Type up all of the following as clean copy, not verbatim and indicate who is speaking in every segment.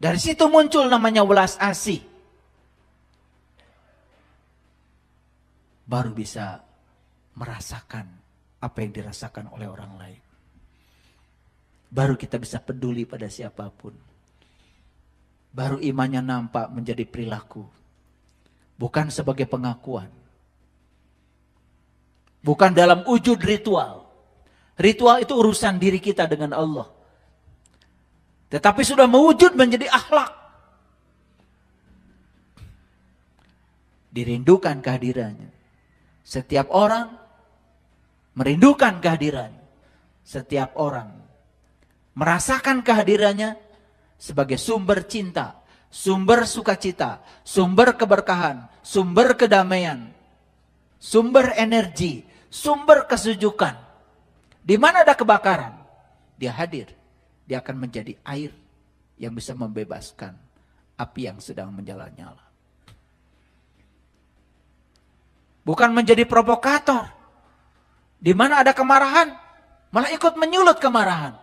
Speaker 1: Dari situ muncul namanya welas asih. Baru bisa merasakan apa yang dirasakan oleh orang lain. Baru kita bisa peduli pada siapapun. Baru imannya nampak menjadi perilaku. Bukan sebagai pengakuan. Bukan dalam wujud ritual. Ritual itu urusan diri kita dengan Allah. Tetapi sudah mewujud menjadi akhlak. Dirindukan kehadirannya. Setiap orang merindukan kehadirannya. Setiap orang merasakan kehadirannya sebagai sumber cinta, sumber sukacita, sumber keberkahan, sumber kedamaian, sumber energi, sumber kesejukan. Di mana ada kebakaran, dia hadir. Dia akan menjadi air yang bisa membebaskan api yang sedang menyala-nyala. Bukan menjadi provokator. Di mana ada kemarahan, malah ikut menyulut kemarahan.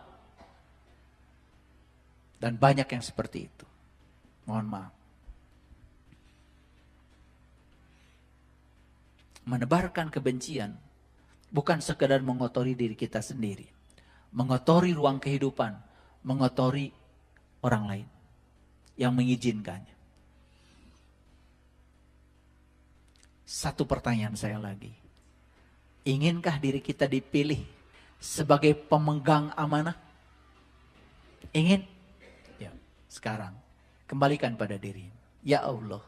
Speaker 1: Dan banyak yang seperti itu. Mohon maaf. Menebarkan kebencian bukan sekedar mengotori diri kita sendiri. Mengotori ruang kehidupan. Mengotori orang lain yang mengizinkannya. Satu pertanyaan saya lagi. Inginkah diri kita dipilih sebagai pemegang amanah? Ingin? Ya, sekarang kembalikan pada diri. Ya Allah,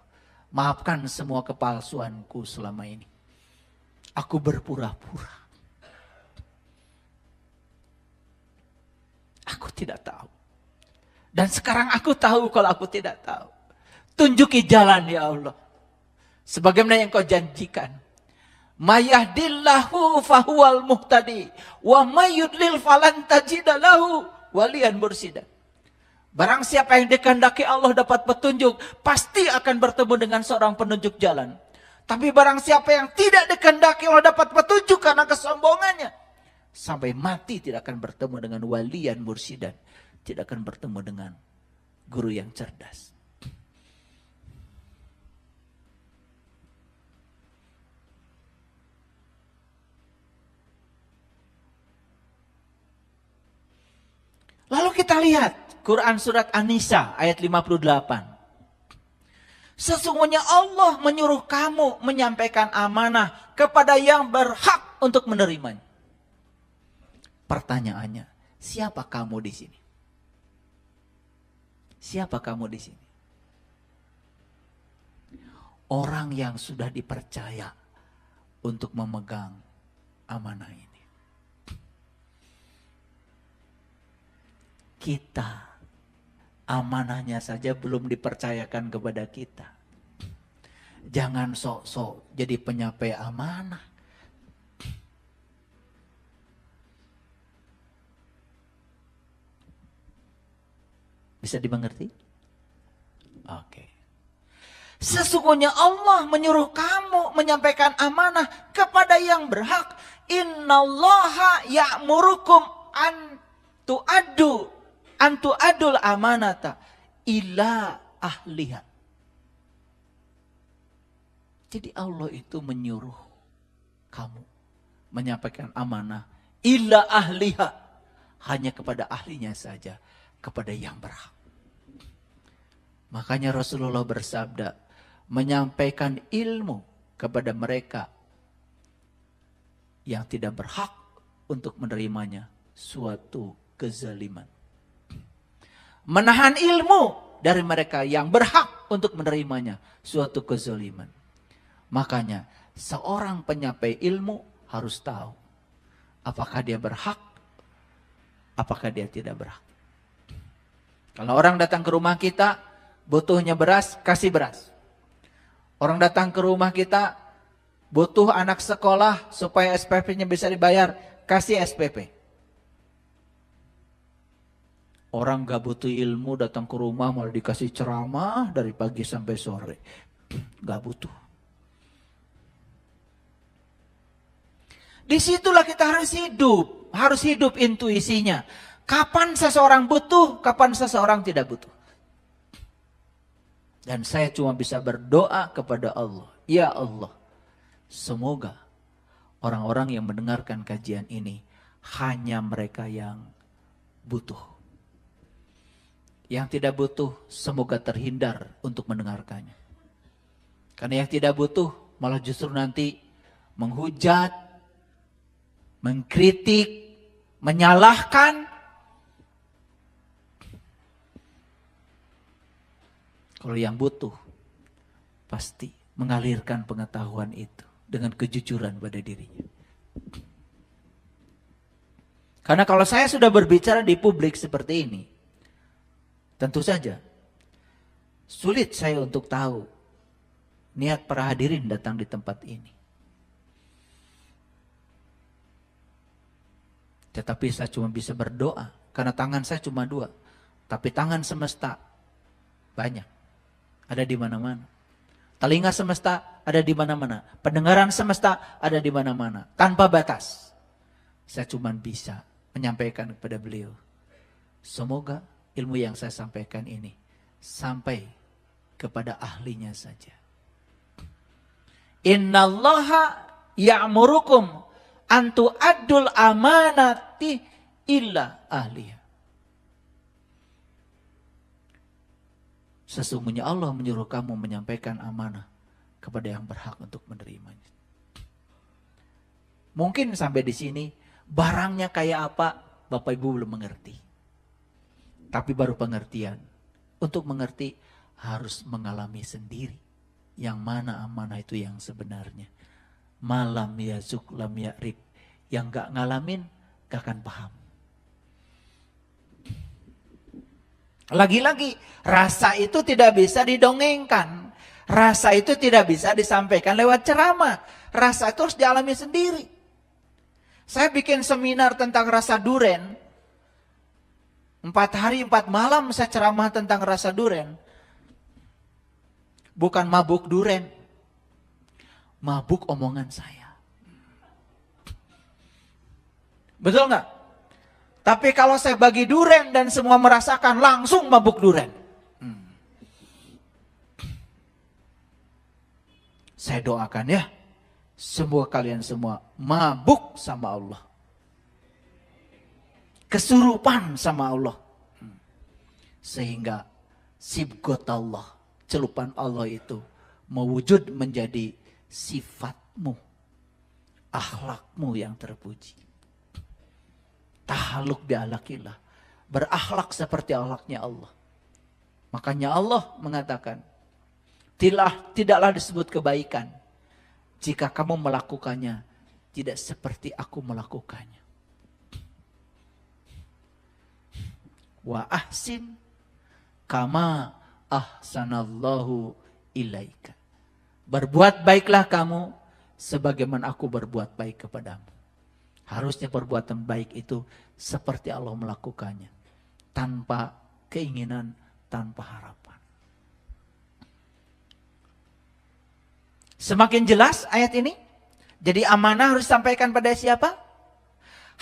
Speaker 1: maafkan semua kepalsuanku selama ini. Aku berpura-pura. Aku tidak tahu. Dan sekarang aku tahu kalau aku tidak tahu. Tunjuki jalan ya Allah. Sebagaimana yang kau janjikan. Mayahdillahu fahuwal muhtadi. Wa mayudlil falan tajidalahu waliyan mursida. Barang siapa yang dikehendaki Allah dapat petunjuk. Pasti akan bertemu dengan seorang penunjuk jalan. Tapi barang siapa yang tidak dikehendaki Allah dapat petunjuk karena kesombongannya. Sampai mati tidak akan bertemu dengan waliyan mursidan. Tidak akan bertemu dengan guru yang cerdas. Lalu kita lihat Quran surat An-Nisa ayat 58. Sesungguhnya Allah menyuruh kamu menyampaikan amanah kepada yang berhak untuk menerimanya. Pertanyaannya, siapa kamu di sini? Siapa kamu di sini? Orang yang sudah dipercaya untuk memegang amanah ini. Kita, amanahnya saja belum dipercayakan kepada kita. Jangan sok-sok jadi penyampai amanah. Bisa dimengerti? Oke. Sesungguhnya Allah menyuruh kamu menyampaikan amanah kepada yang berhak. Innallaha ya'murukum an tu'addul amanata ila ahliha. Jadi Allah itu menyuruh kamu menyampaikan amanah ila ahliha. Hanya kepada ahlinya saja. Kepada yang berhak. Makanya Rasulullah bersabda, menyampaikan ilmu kepada mereka yang tidak berhak untuk menerimanya suatu kezaliman. Menahan ilmu dari mereka yang berhak untuk menerimanya suatu kezaliman. Makanya seorang penyampai ilmu harus tahu apakah dia berhak, apakah dia tidak berhak. Kalau orang datang ke rumah kita, butuhnya beras, kasih beras. Orang datang ke rumah kita, butuh anak sekolah supaya SPP-nya bisa dibayar, kasih SPP. Orang gak butuh ilmu datang ke rumah malah dikasih ceramah dari pagi sampai sore. Gak butuh. Disitulah kita harus hidup intuisinya. Kapan seseorang butuh, kapan seseorang tidak butuh. Dan saya cuma bisa berdoa kepada Allah. Ya Allah, semoga orang-orang yang mendengarkan kajian ini hanya mereka yang butuh. Yang tidak butuh semoga terhindar untuk mendengarkannya. Karena yang tidak butuh malah justru nanti menghujat, mengkritik, menyalahkan. Kalau yang butuh pasti mengalirkan pengetahuan itu dengan kejujuran pada dirinya. Karena kalau saya sudah berbicara di publik seperti ini, tentu saja sulit saya untuk tahu niat para hadirin datang di tempat ini. Tetapi saya cuma bisa berdoa karena tangan saya cuma dua, tapi tangan semesta banyak. Ada di mana-mana. Telinga semesta ada di mana-mana. Pendengaran semesta ada di mana-mana. Tanpa batas. Saya cuma bisa menyampaikan kepada beliau. Semoga ilmu yang saya sampaikan ini sampai kepada ahlinya saja. Innallaha ya'murukum antu adul amanati illa ahliya. Sesungguhnya Allah menyuruh kamu menyampaikan amanah kepada yang berhak untuk menerimanya. Mungkin sampai di sini barangnya kayak apa Bapak Ibu belum mengerti. Tapi baru pengertian. Untuk mengerti harus mengalami sendiri. Yang mana amanah itu yang sebenarnya. Malam yazuk lam ya'rif. Yang gak ngalamin gak akan paham. Lagi-lagi, rasa itu tidak bisa didongengkan. Rasa itu tidak bisa disampaikan lewat ceramah. Rasa itu harus dialami sendiri. Saya bikin seminar tentang rasa duren. 4 hari 4 malam saya ceramah tentang rasa duren. Bukan mabuk duren. Mabuk omongan saya. Betul nggak? Tapi kalau saya bagi duren dan semua merasakan, langsung mabuk duren. Saya doakan ya, semua kalian semua mabuk sama Allah. Kesurupan sama Allah. Sehingga sibgot Allah, celupan Allah itu mewujud menjadi sifatmu, akhlakmu yang terpuji. Tahaluk bi'alakillah. Berakhlak seperti akhlaknya Allah. Makanya Allah mengatakan, tidaklah disebut kebaikan jika kamu melakukannya tidak seperti aku melakukannya. Wa ahsin kama ahsanallahu ilaika. Berbuat baiklah kamu sebagaimana aku berbuat baik kepadamu. Harusnya perbuatan baik itu seperti Allah melakukannya. Tanpa keinginan, tanpa harapan. Semakin jelas ayat ini. Jadi amanah harus disampaikan pada siapa?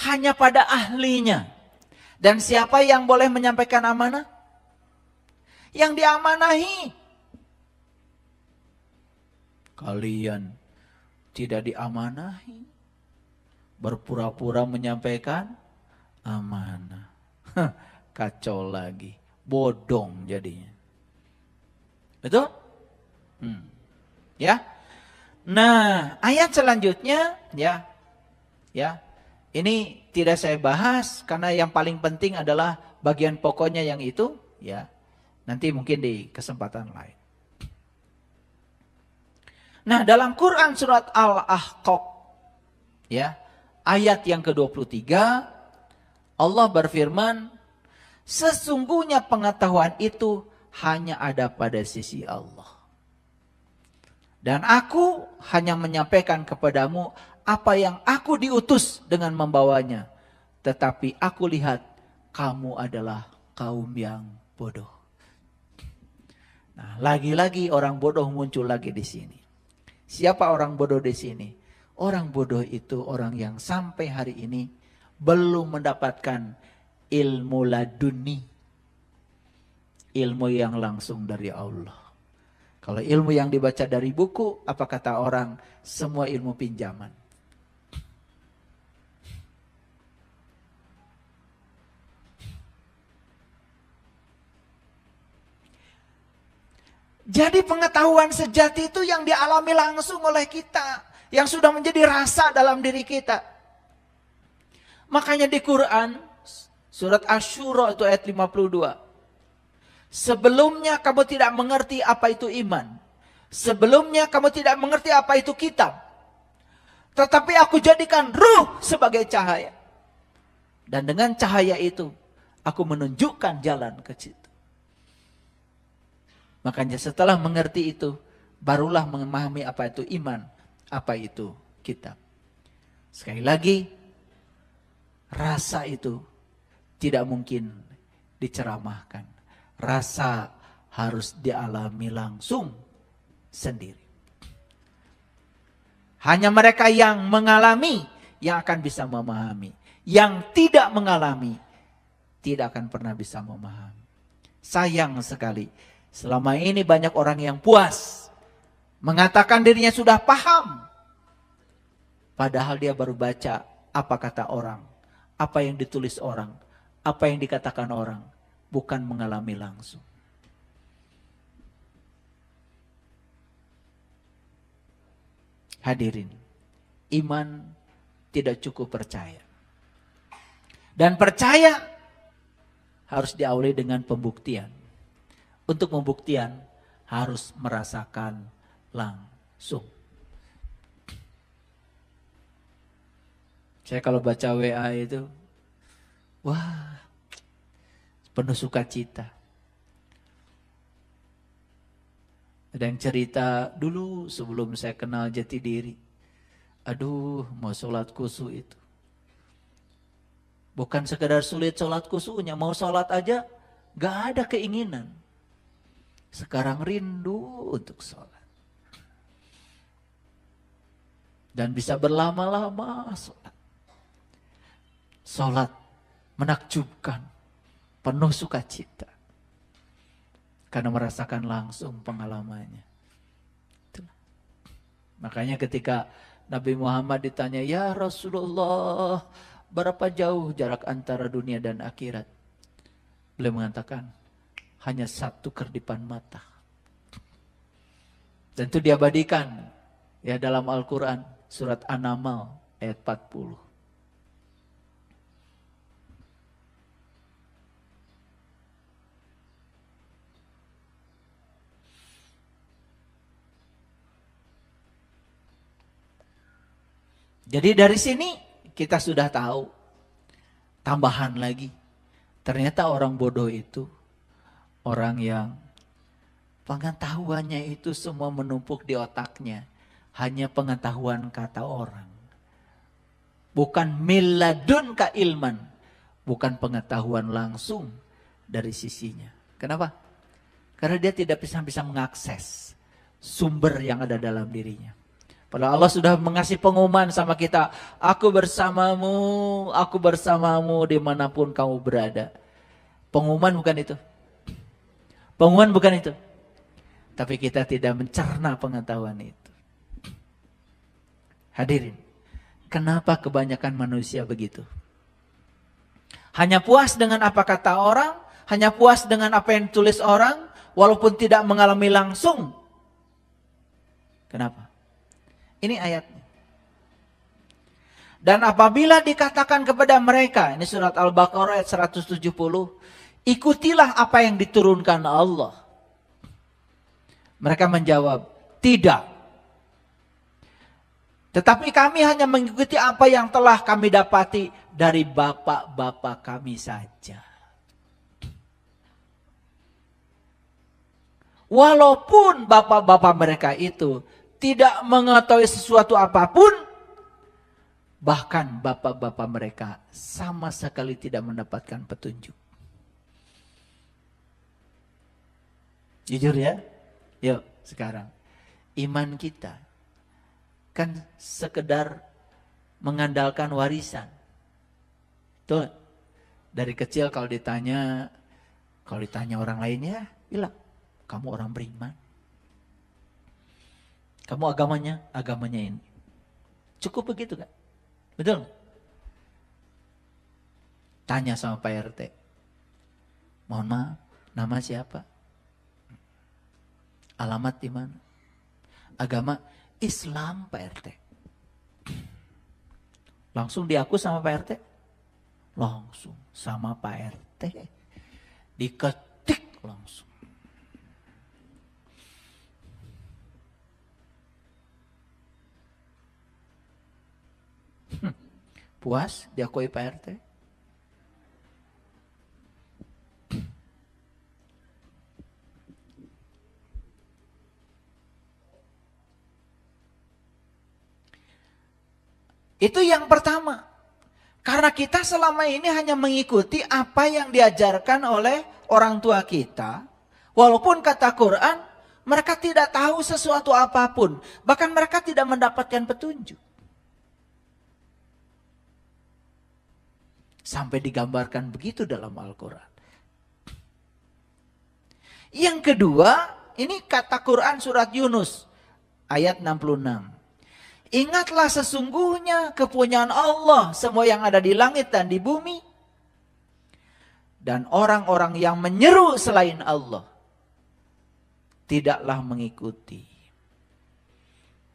Speaker 1: Hanya pada ahlinya. Dan siapa yang boleh menyampaikan amanah? Yang diamanahi. Kalian tidak diamanahi. Berpura-pura menyampaikan amanah. Kacau lagi. Bodong jadinya. Betul? Ya. Nah, ayat selanjutnya ya. Ini tidak saya bahas karena yang paling penting adalah bagian pokoknya yang itu ya. Nanti mungkin di kesempatan lain. Nah, dalam Quran surat Al-Ahqaf ya, ayat yang ke-23 Allah berfirman, sesungguhnya pengetahuan itu hanya ada pada sisi Allah. Dan aku hanya menyampaikan kepadamu apa yang aku diutus dengan membawanya. Tetapi aku lihat kamu adalah kaum yang bodoh. Nah, lagi-lagi orang bodoh muncul lagi di sini. Siapa orang bodoh di sini? Orang bodoh itu orang yang sampai hari ini belum mendapatkan ilmu laduni. Ilmu yang langsung dari Allah. Kalau ilmu yang dibaca dari buku, apa kata orang? Semua ilmu pinjaman. Jadi pengetahuan sejati itu yang dialami langsung oleh kita. Yang sudah menjadi rasa dalam diri kita. Makanya di Quran, surat Asy-Syura itu ayat 52. Sebelumnya kamu tidak mengerti apa itu iman. Sebelumnya kamu tidak mengerti apa itu kitab. Tetapi aku jadikan ruh sebagai cahaya. Dan dengan cahaya itu, aku menunjukkan jalan ke situ. Makanya setelah mengerti itu, barulah memahami apa itu iman, apa itu kitab. Sekali lagi, rasa itu tidak mungkin diceramahkan. Rasa harus dialami langsung sendiri. Hanya mereka yang mengalami yang akan bisa memahami. Yang tidak mengalami tidak akan pernah bisa memahami. Sayang sekali, selama ini banyak orang yang puas mengatakan dirinya sudah paham, padahal dia baru baca apa kata orang, apa yang ditulis orang, apa yang dikatakan orang, bukan mengalami langsung. Hadirin, iman tidak cukup percaya. Dan percaya harus diawali dengan pembuktian. Untuk pembuktian harus merasakan langsung. Saya kalau baca WA itu, wah, penuh sukacita. Ada yang cerita dulu sebelum saya kenal jati diri. Aduh, mau sholat khusyuk itu. Bukan sekedar sulit sholat khusyuknya, mau sholat aja gak ada keinginan. Sekarang rindu untuk sholat. Dan bisa berlama-lama sholat. Sholat menakjubkan, penuh sukacita. Karena merasakan langsung pengalamannya. Itulah. Makanya ketika Nabi Muhammad ditanya, ya Rasulullah, berapa jauh jarak antara dunia dan akhirat? Beliau mengatakan, hanya satu kerdipan mata. Dan itu diabadikan ya dalam Al-Quran, surat An-Naml ayat 40. Jadi dari sini kita sudah tahu, tambahan lagi, ternyata orang bodoh itu orang yang pengetahuannya itu semua menumpuk di otaknya, hanya pengetahuan kata orang. Bukan miladun ka ilman, bukan pengetahuan langsung dari sisinya. Kenapa? Karena dia tidak bisa mengakses sumber yang ada dalam dirinya. Padahal Allah sudah mengasih pengumuman sama kita. Aku bersamamu dimanapun kamu berada. Pengumuman bukan itu. Pengumuman bukan itu. Tapi kita tidak mencerna pengetahuan itu. Hadirin. Kenapa kebanyakan manusia begitu? Hanya puas dengan apa kata orang. Hanya puas dengan apa yang ditulis orang. Walaupun tidak mengalami langsung. Kenapa? Ini ayatnya. Dan apabila dikatakan kepada mereka, ini surat Al-Baqarah ayat 170, ikutilah apa yang diturunkan Allah. Mereka menjawab, tidak. Tetapi kami hanya mengikuti apa yang telah kami dapati dari bapak-bapak kami saja. Walaupun bapak-bapak mereka itu tidak mengetahui sesuatu apapun, bahkan bapak-bapak mereka sama sekali tidak mendapatkan petunjuk. Jujur ya? Yuk sekarang. Iman kita kan sekedar mengandalkan warisan. Tuh, dari kecil kalau ditanya orang lainnya, bilang, kamu orang beriman. Kamu agamanya ini. Cukup begitu kan? Betul? Tanya sama Pak RT. Mohon maaf, nama siapa? Alamat di mana? Agama Islam Pak RT. Langsung diaku sama Pak RT? Langsung sama Pak RT. Diketik langsung. Puas diakui Pak RT? Itu yang pertama. Karena kita selama ini hanya mengikuti apa yang diajarkan oleh orang tua kita. Walaupun kata Quran, mereka tidak tahu sesuatu apapun. Bahkan mereka tidak mendapatkan petunjuk. Sampai digambarkan begitu dalam Al-Quran. Yang kedua, ini kata Quran surat Yunus ayat 66. Ingatlah sesungguhnya kepunyaan Allah semua yang ada di langit dan di bumi. Dan orang-orang yang menyeru selain Allah tidaklah mengikuti.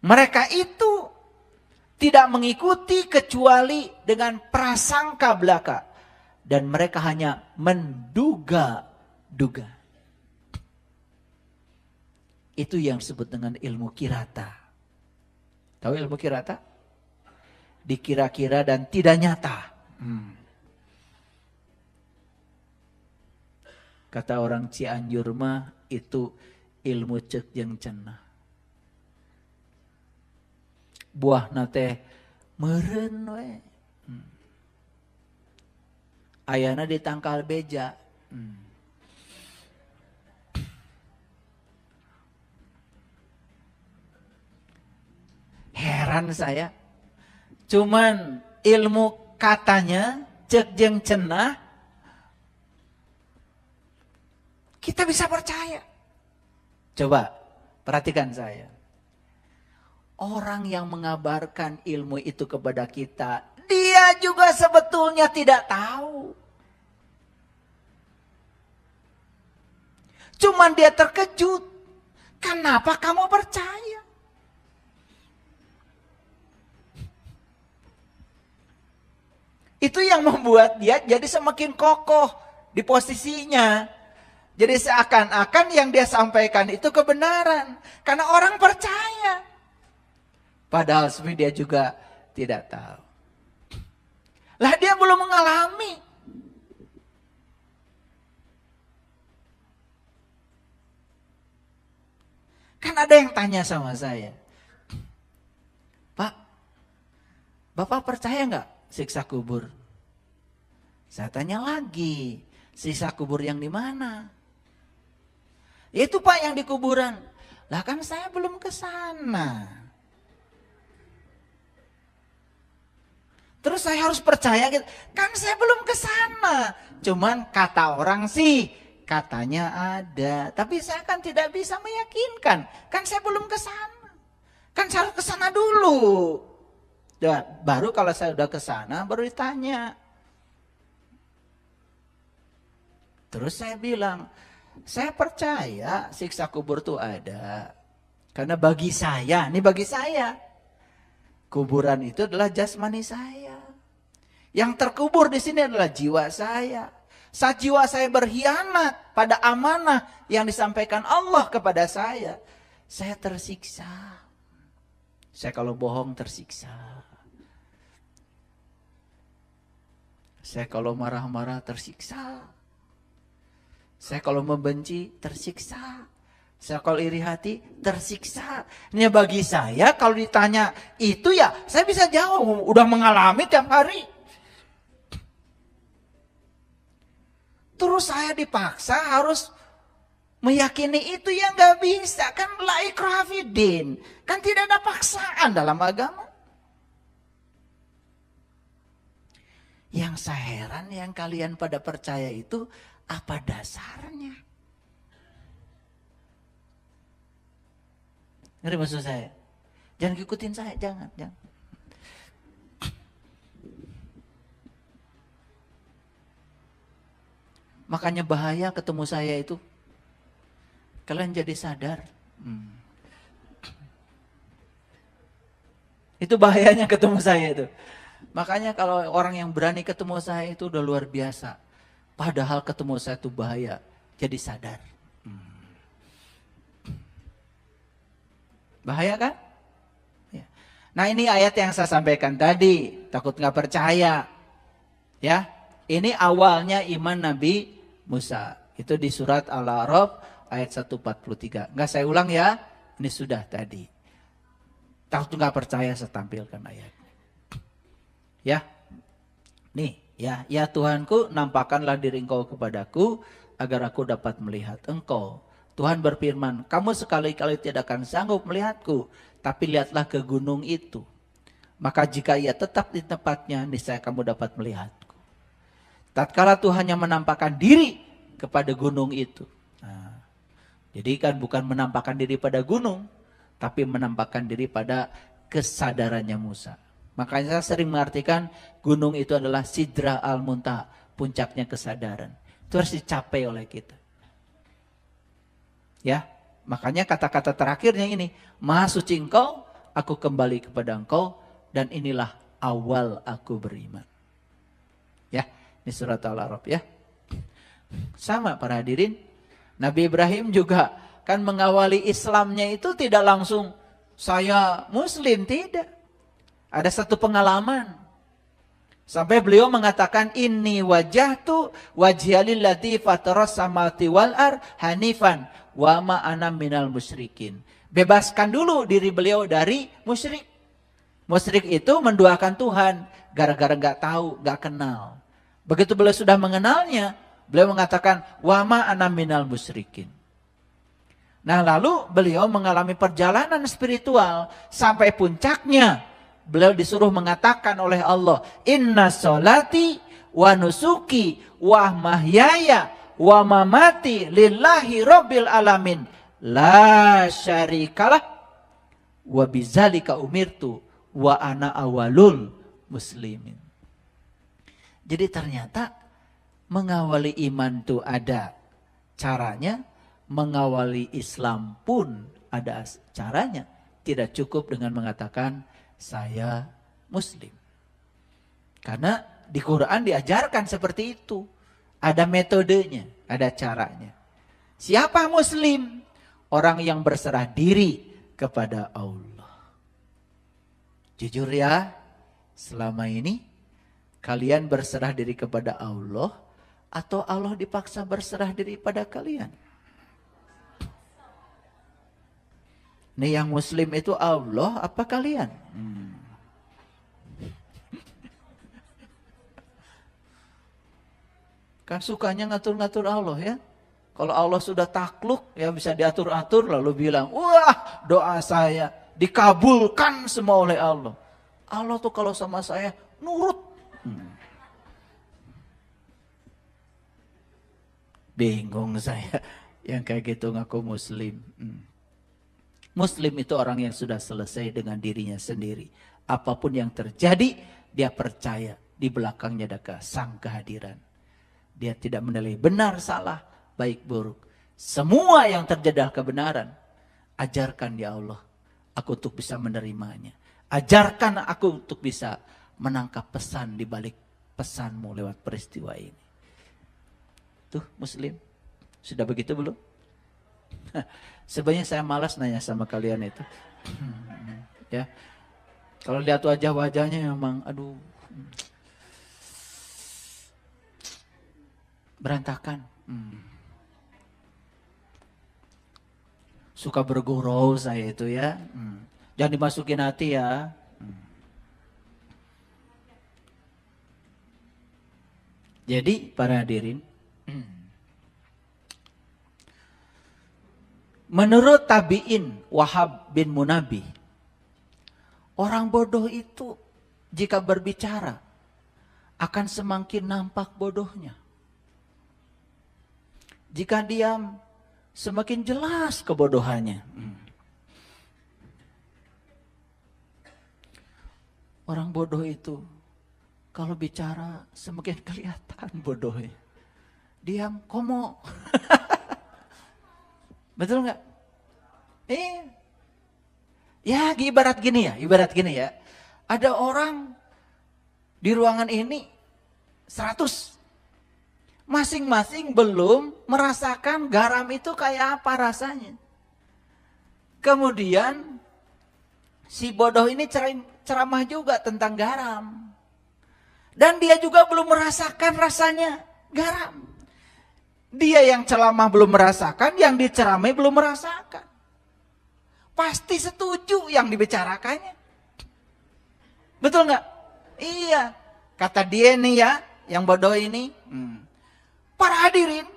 Speaker 1: Mereka itu tidak mengikuti kecuali dengan prasangka belaka. Dan mereka hanya menduga-duga. Itu yang disebut dengan ilmu kirata. Tahu ilmu kirata? Dikira-kira dan tidak nyata. Kata orang Cianjur mah itu ilmu cek yang cenah. Buah nate meureun we. Ayana ditangkal beja. Heran saya. Cuman ilmu katanya cek jeung cenah kita bisa percaya. Coba perhatikan saya. Orang yang mengabarkan ilmu itu kepada kita, dia juga sebetulnya tidak tahu. Cuman dia terkejut. Kenapa kamu percaya? Itu yang membuat dia jadi semakin kokoh di posisinya. Jadi seakan-akan yang dia sampaikan itu kebenaran. Karena orang percaya. Padahal sebenarnya dia juga tidak tahu. Lah dia belum mengalami. Kan ada yang tanya sama saya. Pak, Bapak percaya nggak siksa kubur? Saya tanya lagi, siksa kubur yang di mana? Itu Pak yang di kuburan. Lah kan saya belum ke sana. Terus saya harus percaya gitu. Kan saya belum ke sana. Cuman kata orang sih katanya ada. Tapi saya kan tidak bisa meyakinkan. Kan saya belum ke sana. Kan saya harus ke sana dulu. Dan baru kalau saya udah ke sana baru ditanya. Terus saya bilang, saya percaya siksa kubur itu ada. Karena bagi saya, ini bagi saya. Kuburan itu adalah jasmani saya. Yang terkubur di sini adalah jiwa saya. Saat jiwa saya berkhianat pada amanah yang disampaikan Allah kepada saya tersiksa. Saya kalau bohong tersiksa. Saya kalau marah-marah tersiksa. Saya kalau membenci tersiksa. Saya kalau iri hati tersiksa. Ini bagi saya kalau ditanya itu ya saya bisa jawab. Udah mengalami tiap hari. Terus saya dipaksa harus meyakini itu yang gak bisa. Kan la ikraha fiddin. Kan tidak ada paksaan dalam agama. Yang saya heran yang kalian pada percaya itu apa dasarnya? Ngerti maksud saya? Jangan ikutin saya, jangan. Makanya bahaya ketemu saya itu. Kalian jadi sadar. Itu bahayanya ketemu saya itu. Makanya kalau orang yang berani ketemu saya itu udah luar biasa. Padahal ketemu saya itu bahaya. Jadi sadar. Bahaya kan? Ya. Nah ini ayat yang saya sampaikan tadi. Takut gak percaya. Ya, ini awalnya iman Nabi Musa. Itu di surat Al-A'raf ayat 143. Enggak saya ulang ya. Ini sudah tadi. Takut nggak percaya saya tampilkan ayatnya. Ya. Nih, ya Tuhanku, nampakkanlah diri Engkau kepadaku agar aku dapat melihat Engkau. Tuhan berfirman, kamu sekali-kali tidak akan sanggup melihatku, tapi lihatlah ke gunung itu. Maka jika ia tetap di tempatnya, niscaya kamu dapat melihatku. Tatkala Tuhan yang menampakkan diri kepada gunung itu. Nah, jadi kan bukan menampakkan diri pada gunung, tapi menampakkan diri pada kesadarannya Musa. Makanya saya sering mengartikan gunung itu adalah Sidra Al-Muntaha, puncaknya kesadaran. Itu harus dicapai oleh kita. Ya, makanya kata-kata terakhirnya ini, Maha suci Engkau, aku kembali kepada Engkau, dan inilah awal aku beriman. Ya, ini surat Al-A'raf ya. Sama para hadirin, Nabi Ibrahim juga kan mengawali Islamnya itu tidak langsung saya Muslim, tidak. Ada satu pengalaman. Sampai beliau mengatakan inni wajahtu wajhialillati fataras samawati wal ar hanifan wa ma ana minal musyrikin. Bebaskan dulu diri beliau dari musyrik. Musyrik itu menduakan Tuhan gara-gara nggak tahu, nggak kenal. Begitu beliau sudah mengenalnya, beliau mengatakan wa ma ana minal musyrikin. Nah lalu beliau mengalami perjalanan spiritual sampai puncaknya. Beliau disuruh mengatakan oleh Allah, inna sholati wa nusuki wa mahyaya wa mamati lillahi rabbil alamin. La syarikalah wa bizalika umirtu wa ana awalul muslimin. Jadi ternyata mengawali iman itu ada caranya. Mengawali Islam pun ada caranya. Tidak cukup dengan mengatakan saya Muslim. Karena di Quran diajarkan seperti itu. Ada metodenya, ada caranya. Siapa Muslim? Orang yang berserah diri kepada Allah. Jujur ya, selama ini kalian berserah diri kepada Allah atau Allah dipaksa berserah diri pada kalian? Nih yang Muslim itu Allah apa kalian? Kan sukanya ngatur-ngatur Allah ya. Kalau Allah sudah takluk ya bisa diatur-atur lalu bilang, wah doa saya dikabulkan semua oleh Allah. Allah tuh kalau sama saya nurut. Bingung saya yang kayak gitu ngaku Muslim. Muslim itu orang yang sudah selesai dengan dirinya sendiri. Apapun yang terjadi, dia percaya di belakangnya ada sang kehadiran. Dia tidak menilai benar, salah, baik, buruk. Semua yang terjadi adalah kebenaran. Ajarkan ya Allah, aku untuk bisa menerimanya. Ajarkan aku untuk bisa menangkap pesan di balik pesanmu lewat peristiwa ini. Tuh Muslim, sudah begitu belum? Sebenarnya saya malas nanya sama kalian itu. Ya. Kalau lihat wajah-wajahnya memang aduh berantakan. Suka bergurau saya itu ya. Jangan dimasukin hati ya. Jadi para hadirin, menurut tabi'in Wahab bin Munabbih, orang bodoh itu jika berbicara akan semakin nampak bodohnya. Jika diam semakin jelas kebodohannya. Orang bodoh itu kalau bicara semakin kelihatan bodohnya. Diam, komo. Betul nggak? Ya ibarat gini ya. Ada orang di ruangan ini 100. Masing-masing belum merasakan garam itu kayak apa rasanya. Kemudian si bodoh ini ceramah juga tentang garam. Dan dia juga belum merasakan rasanya garam. Dia yang ceramah belum merasakan, yang diceramai belum merasakan. Pasti setuju yang dibicarakannya. Betul nggak? Iya. Kata dia nih ya, yang bodoh ini. Para hadirin,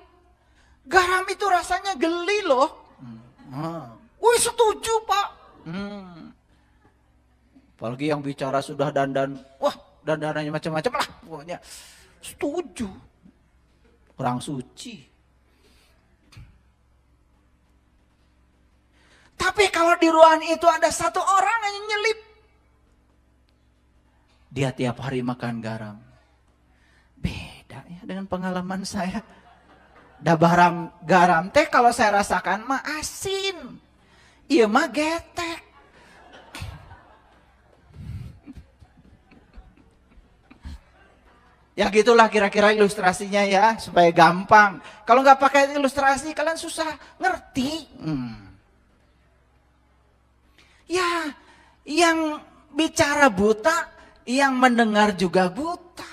Speaker 1: garam itu rasanya geli loh. Wih setuju pak. Apalagi yang bicara sudah dandan, wah dandanannya macam-macam lah pokoknya. Setuju. Orang suci. Tapi kalau di ruangan itu ada satu orang yang nyelip. Dia tiap hari makan garam. Beda ya dengan pengalaman saya. Garam teh kalau saya rasakan mah asin. Iya mah getek. Ya gitulah kira-kira ilustrasinya ya, supaya gampang. Kalau nggak pakai ilustrasi kalian susah ngerti. Ya, yang bicara buta, yang mendengar juga buta.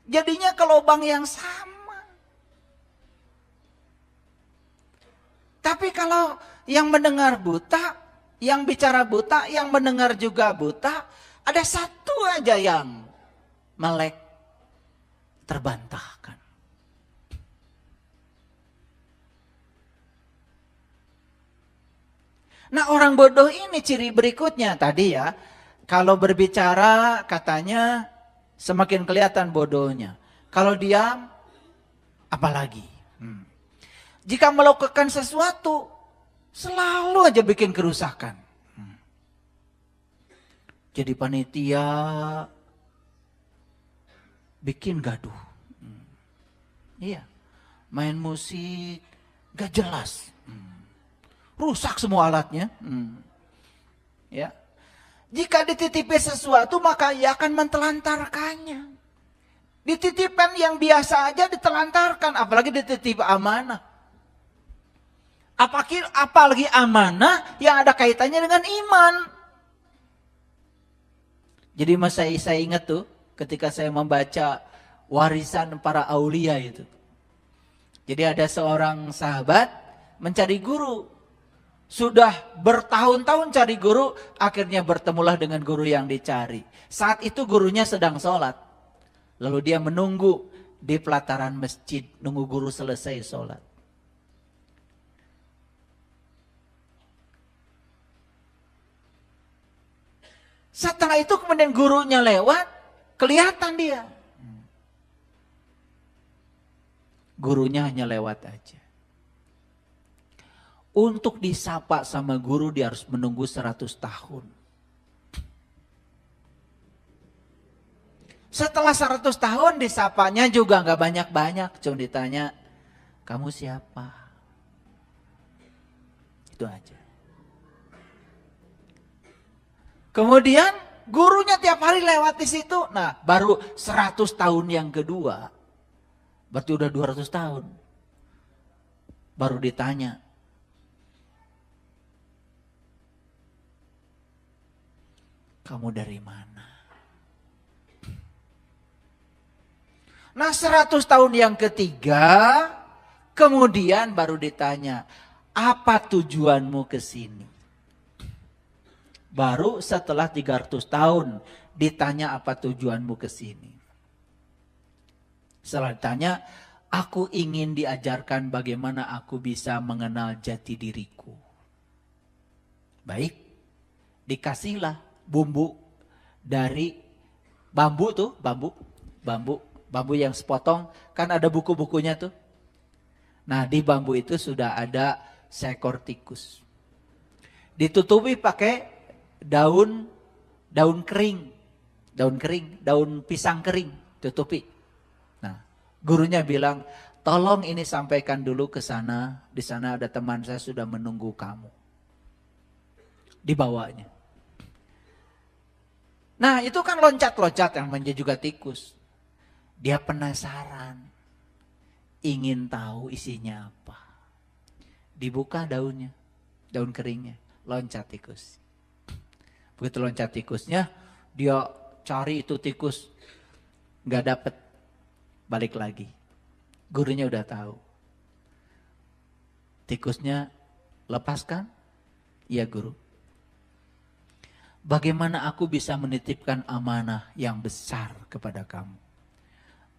Speaker 1: Jadinya ke lubang yang sama. Tapi kalau yang mendengar buta, yang bicara buta, yang mendengar juga buta, ada satu aja yang melek, terbantahkan. Nah orang bodoh ini ciri berikutnya tadi ya. Kalau berbicara katanya semakin kelihatan bodohnya. Kalau diam apalagi. Jika melakukan sesuatu selalu aja bikin kerusakan. Jadi panitia bikin gaduh. Iya. Main musik gak jelas. Rusak semua alatnya. Ya. Jika dititipi sesuatu maka ia akan mentelantarkannya. Dititipkan yang biasa aja ditelantarkan, apalagi dititip amanah. Apalagi amanah yang ada kaitannya dengan iman. Jadi saya ingat tuh ketika saya membaca warisan para aulia itu. Jadi ada seorang sahabat mencari guru. Sudah bertahun-tahun cari guru, akhirnya bertemulah dengan guru yang dicari. Saat itu gurunya sedang sholat. Lalu dia menunggu di pelataran masjid, nunggu guru selesai sholat. Setelah itu kemudian gurunya lewat, kelihatan dia. Gurunya hanya lewat aja. Untuk disapa sama guru dia harus menunggu 100 tahun. Setelah 100 tahun disapanya juga nggak banyak-banyak. Cuma ditanya, kamu siapa? Itu aja. Kemudian gurunya tiap hari lewat di situ. Nah baru 100 tahun yang kedua. Berarti udah 200 tahun. Baru ditanya. Kamu dari mana? Nah 100 tahun yang ketiga, kemudian baru ditanya, apa tujuanmu ke sini? Baru setelah 300 tahun ditanya apa tujuanmu ke sini. Setelah ditanya, aku ingin diajarkan bagaimana aku bisa mengenal jati diriku. Baik, dikasihlah bumbu dari bambu tuh, bambu yang sepotong, kan ada buku-bukunya tuh. Nah di bambu itu sudah ada seekor tikus. Ditutupi pakai daun kering. daun kering, daun pisang kering, tutupi. Nah, gurunya bilang, tolong ini sampaikan dulu ke sana, di sana ada teman saya sudah menunggu kamu. Dibawanya. Nah, itu kan loncat-loncat yang namanya juga tikus. Dia penasaran, ingin tahu isinya apa. Dibuka daunnya, daun keringnya, loncat tikus. Begitu loncat tikusnya, dia cari itu tikus, nggak dapet, balik lagi. Gurunya udah tahu. Tikusnya lepaskan, iya guru. Bagaimana aku bisa menitipkan amanah yang besar kepada kamu?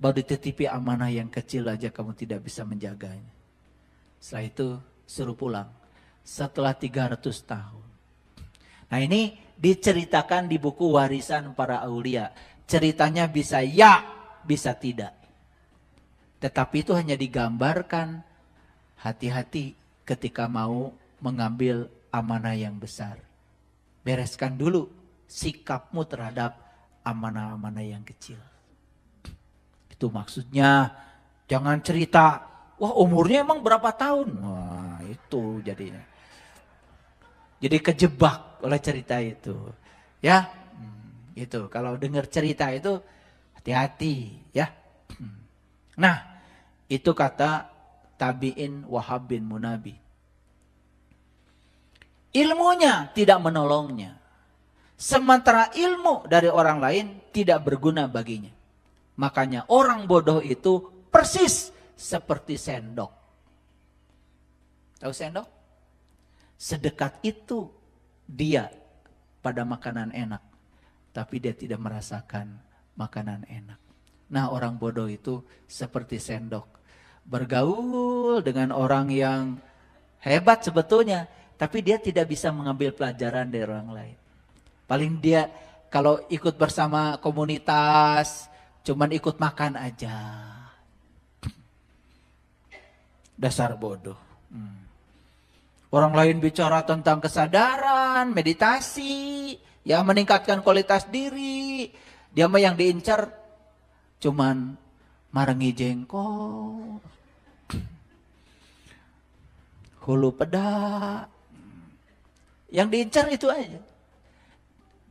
Speaker 1: Baru dititipi amanah yang kecil aja kamu tidak bisa menjaganya. Setelah itu suruh pulang setelah 300 tahun. Nah, ini diceritakan di buku Warisan Para Aulia. Ceritanya bisa ya, bisa tidak. Tetapi itu hanya digambarkan, hati-hati ketika mau mengambil amanah yang besar. Bereskan dulu sikapmu terhadap amanah-amanah yang kecil. Itu maksudnya, jangan cerita, wah umurnya emang berapa tahun? Wah itu jadinya. Jadi kejebak oleh cerita itu. Ya, itu kalau dengar cerita itu hati-hati ya. Nah, itu kata tabi'in Wahab bin Munabi. Ilmunya tidak menolongnya. Sementara ilmu dari orang lain tidak berguna baginya. Makanya orang bodoh itu persis seperti sendok. Tahu sendok? Sedekat itu dia pada makanan enak. Tapi dia tidak merasakan makanan enak. Nah, orang bodoh itu seperti sendok. Bergaul dengan orang yang hebat sebetulnya. Tapi dia tidak bisa mengambil pelajaran dari orang lain. Paling dia kalau ikut bersama komunitas, cuman ikut makan aja. Dasar bodoh. Orang lain bicara tentang kesadaran, meditasi, ya meningkatkan kualitas diri. Dia mah yang diincar cuman marengi jengkol, hulu peda. Yang diincar itu aja.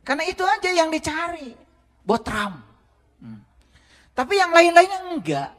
Speaker 1: Karena itu aja yang dicari. Botram. Tapi yang lain-lainnya enggak.